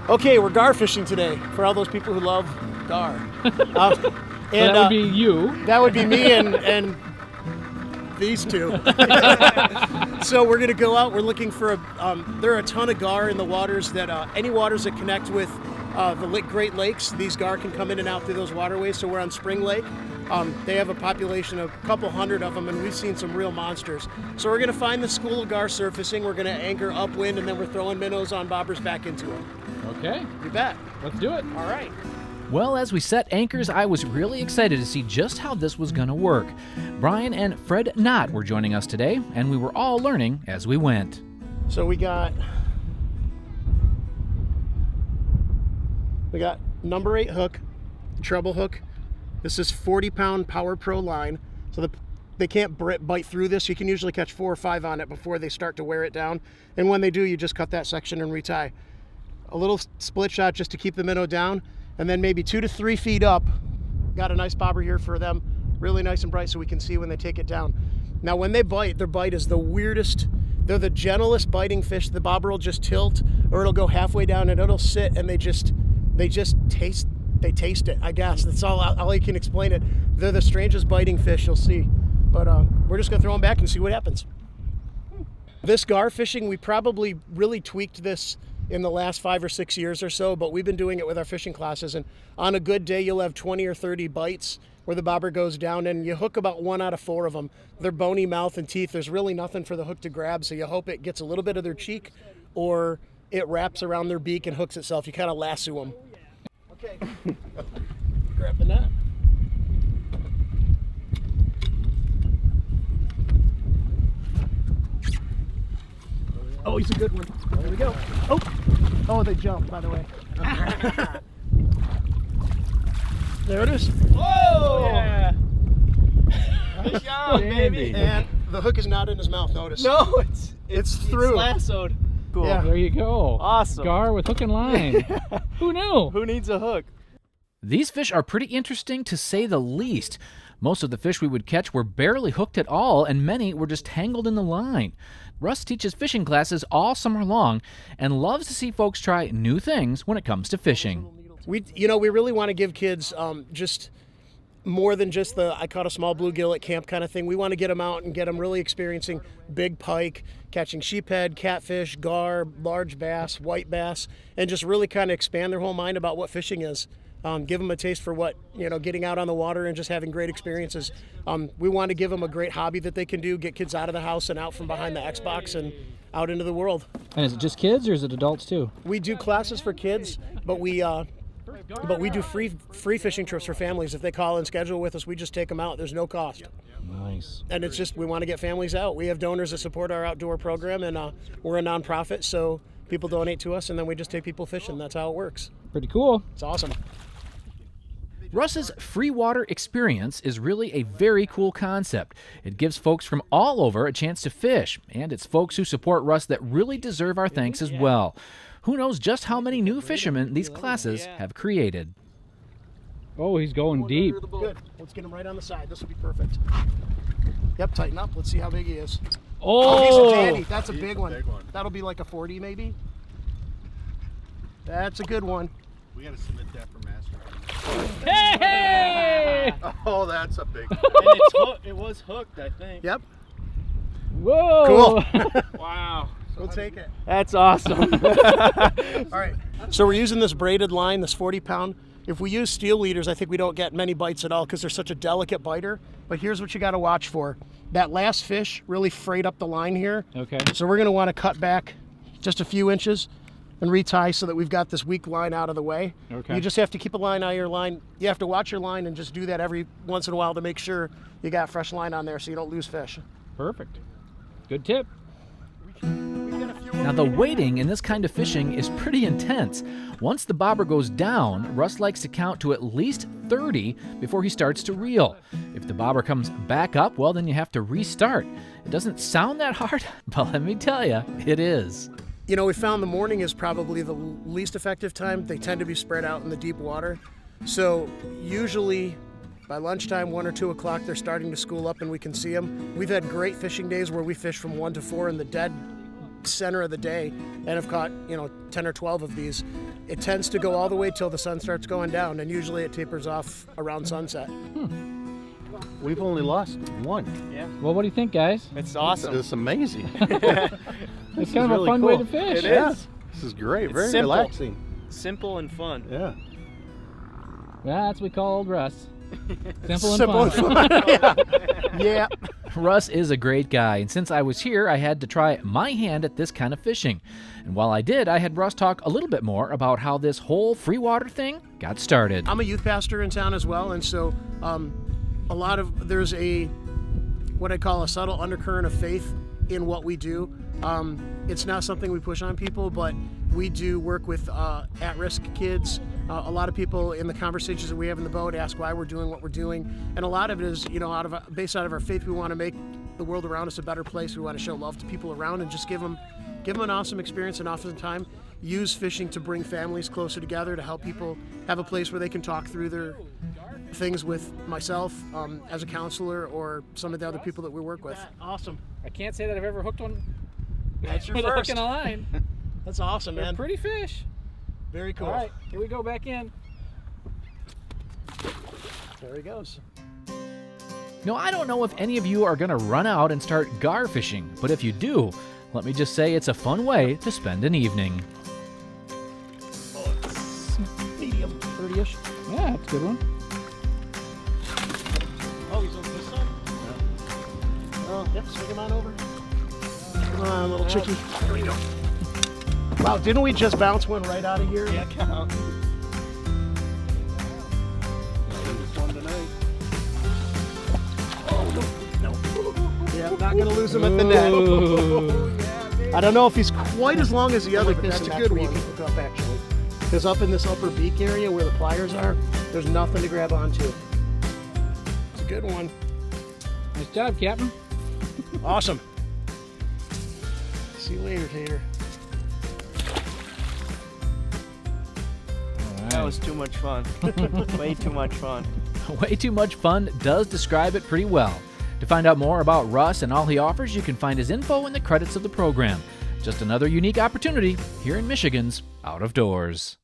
Okay, we're gar fishing today for all those people who love gar. And that would be you. That would be me and these two. So we're going to go out. We're looking for there are a ton of gar in the waters that any waters that connect with the Great Lakes. These gar can come in and out through those waterways. So we're on Spring Lake. They have a population of a couple hundred of them, and we've seen some real monsters. So we're going to find the school of gar surfacing. We're going to anchor upwind, and then we're throwing minnows on bobbers back into them. Okay. You bet. Let's do it. All right. Well, as we set anchors, I was really excited to see just how this was going to work. Brian and Fred Knott were joining us today, and we were all learning as we went. So we got number 8 hook, treble hook. This is 40-pound Power Pro line, so they can't bite through this. You can usually catch 4 or 5 on it before they start to wear it down. And when they do, you just cut that section and retie. A little split shot just to keep the minnow down, and then maybe 2 to 3 feet up. Got a nice bobber here for them, really nice and bright so we can see when they take it down. Now when they bite, their bite is the weirdest. They're the gentlest biting fish. The bobber will just tilt, or it'll go halfway down and it'll sit, and they just taste it, I guess. That's all I can explain it. They're the strangest biting fish you'll see. But we're just gonna throw them back and see what happens. This gar fishing, we probably really tweaked this in the last 5 or 6 years or so, but we've been doing it with our fishing classes, and on a good day you'll have 20 or 30 bites where the bobber goes down, and you hook about 1 out of 4 of them. Their bony mouth and teeth, there's really nothing for the hook to grab, so you hope it gets a little bit of their cheek or it wraps around their beak and hooks itself. You kind of lasso them. Okay, grab the net. Oh, he's a good one. There we go. Oh, they jumped, by the way. There it is. Whoa! Yeah. Good job, baby. And the hook is not in his mouth, notice. No, it's through. It's lassoed. Cool. Yeah. There you go. Awesome. Gar with hook and line. Who knew? Who needs a hook? These fish are pretty interesting to say the least. Most of the fish we would catch were barely hooked at all, and many were just tangled in the line. Russ teaches fishing classes all summer long and loves to see folks try new things when it comes to fishing. We really want to give kids just more than just the I caught a small bluegill at camp kind of thing. We want to get them out and get them really experiencing big pike, catching sheephead, catfish, gar, large bass, white bass, and just really kind of expand their whole mind about what fishing is. Give them a taste for what, getting out on the water and just having great experiences. We want to give them a great hobby that they can do, get kids out of the house and out from behind the Xbox and out into the world. And is it just kids or is it adults too? We do classes for kids, but we do free fishing trips for families. If they call and schedule with us, we just take them out. There's no cost. Nice. And it's just, we want to get families out. We have donors that support our outdoor program, and we're a nonprofit, so people donate to us, and then we just take people fishing. That's how it works. Pretty cool. It's awesome. Russ's Freewater experience is really a very cool concept. It gives folks from all over a chance to fish, and it's folks who support Russ that really deserve our thanks as well. Who knows just how many new fishermen these classes have created. Oh, he's going deep. Good. Let's get him right on the side. This will be perfect. Yep, tighten up. Let's see how big he is. Oh, he's a dandy. That's a big one. That'll be like a 40 maybe. That's a good one. We got to submit that for master. Hey! Oh, that's a big one. And it was hooked, I think. Yep. Whoa! Cool. Wow. We'll take it. That's awesome. All right. So we're using this braided line, this 40-pound. If we use steel leaders, I think we don't get many bites at all because they're such a delicate biter. But here's what you got to watch for. That last fish really frayed up the line here. Okay. So we're going to want to cut back just a few inches and retie so that we've got this weak line out of the way. Okay. You just have to keep a line on your line. You have to watch your line and just do that every once in a while to make sure you got fresh line on there so you don't lose fish. Perfect. Good tip. Now the waiting in this kind of fishing is pretty intense. Once the bobber goes down, Russ likes to count to at least 30 before he starts to reel. If the bobber comes back up, well, then you have to restart. It doesn't sound that hard, but let me tell you, it is. We found the morning is probably the least effective time. They tend to be spread out in the deep water. So usually by lunchtime, 1 or 2 o'clock, they're starting to school up and we can see them. We've had great fishing days where we fish from 1 to 4 in the dead center of the day and have caught 10 or 12 of these. it tends to go all the way till the sun starts going down, and usually it tapers off around sunset. We've only lost one. Well, what do you think, guys? It's awesome. It's amazing. It's kind of really a fun way cool. to fish. It Yeah. is. This is great. It's Very simple. relaxing. Simple and fun. Yeah. Yeah, that's what we call old Russ. Simple and Simple fun. and fun. Yeah. Russ is a great guy, and since I was here, I had to try my hand at this kind of fishing. And while I did, I had Russ talk a little bit more about how this whole Freewater thing got started. I'm a youth pastor in town as well, and so there's what I call a subtle undercurrent of faith in what we do. It's not something we push on people, but we do work with at-risk kids. A lot of people in the conversations that we have in the boat ask why we're doing what we're doing, and a lot of it is, based out of our faith. We want to make the world around us a better place. We want to show love to people around and just give them an awesome experience, and oftentimes use fishing to bring families closer together, to help people have a place where they can talk through their things with myself as a counselor, or some of the other people that we work with. Awesome. I can't say that I've ever hooked one That's your with a hook first. and a line. That's awesome, They're man. pretty fish. Very cool. All right, here we go back in. There he goes. Now, I don't know if any of you are going to run out and start gar fishing, but if you do, let me just say it's a fun way to spend an evening. Medium, 30-ish. Yeah, that's a good one. Oh, he's on this side? Oh, yep, swing him on over. Come on, little chickie. There we go. Wow, didn't we just bounce one right out of here? Yeah, count. One tonight. Yeah, not going to lose him at the net. I don't know if he's quite as long as the other, but that's a good one. You can hook up, actually. Because up in this upper beak area where the pliers are, there's nothing to grab onto. It's a good one. Nice job, Captain. Awesome. See you later, Tater. That was too much fun. Way too much fun. Way Too Much Fun does describe it pretty well. To find out more about Russ and all he offers, you can find his info in the credits of the program. Just another unique opportunity here in Michigan's Out of Doors.